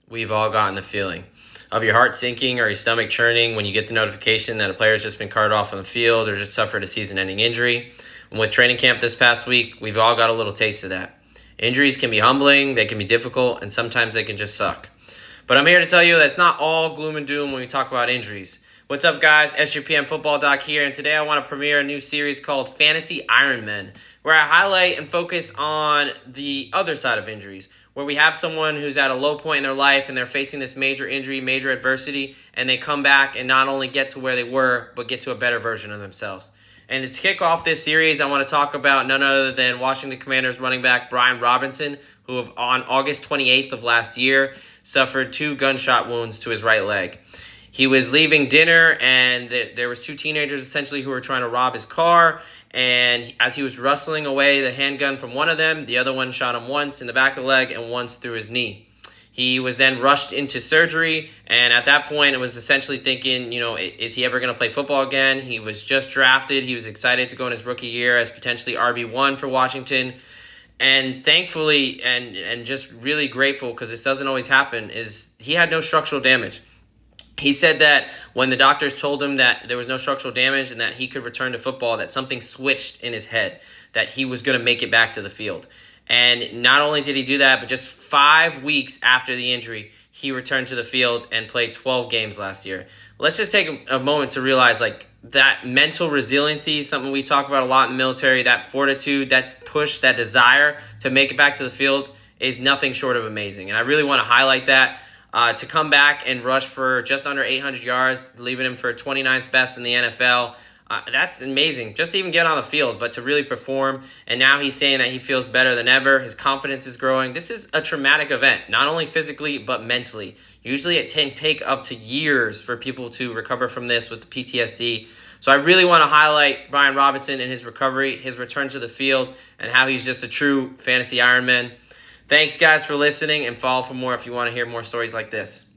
We've all gotten the feeling of your heart sinking or your stomach churning when you get the notification that a player's just been carted off on the field or just suffered a season-ending injury. And with training camp this past week, we've all got a little taste of that. Injuries can be humbling, they can be difficult, and sometimes they can just suck. But I'm here to tell you that it's not all gloom and doom when we talk about injuries. What's up, guys? SGPM Football Doc here, and today I want to premiere a new series called Fantasy Ironmen, where I highlight and focus on the other side of injuries, where we have someone who's at a low point in their life and they're facing this major injury, major adversity, and they come back and not only get to where they were, but get to a better version of themselves. And to kick off this series, I want to talk about none other than Washington Commanders running back Brian Robinson, who on August 28th of last year suffered 2 gunshot wounds to his right leg. He was leaving dinner, and there was 2 teenagers essentially who were trying to rob his car. And as he was wrestling away the handgun from one of them, the other one shot him once in the back of the leg and once through his knee. He was then rushed into surgery, and at that point, it was essentially thinking, is he ever going to play football again? He was just drafted. He was excited to go in his rookie year as potentially RB1 for Washington. And thankfully, and just really grateful, because this doesn't always happen, is he had no structural damage. He said that when the doctors told him that there was no structural damage and that he could return to football, that something switched in his head, that he was going to make it back to the field. And not only did he do that, but just 5 weeks after the injury, he returned to the field and played 12 games last year. Let's just take a moment to realize, that mental resiliency, something we talk about a lot in the military, that fortitude, that push, that desire to make it back to the field is nothing short of amazing. And I really want to highlight that. To come back and rush for just under 800 yards, leaving him for 29th best in the NFL, that's amazing. Just to even get on the field, but to really perform. And now he's saying that he feels better than ever. His confidence is growing. This is a traumatic event, not only physically, but mentally. Usually it can take up to years for people to recover from this with the PTSD. So I really want to highlight Brian Robinson and his recovery, his return to the field, and how he's just a true fantasy Ironman. Thanks, guys, for listening, and follow for more if you want to hear more stories like this.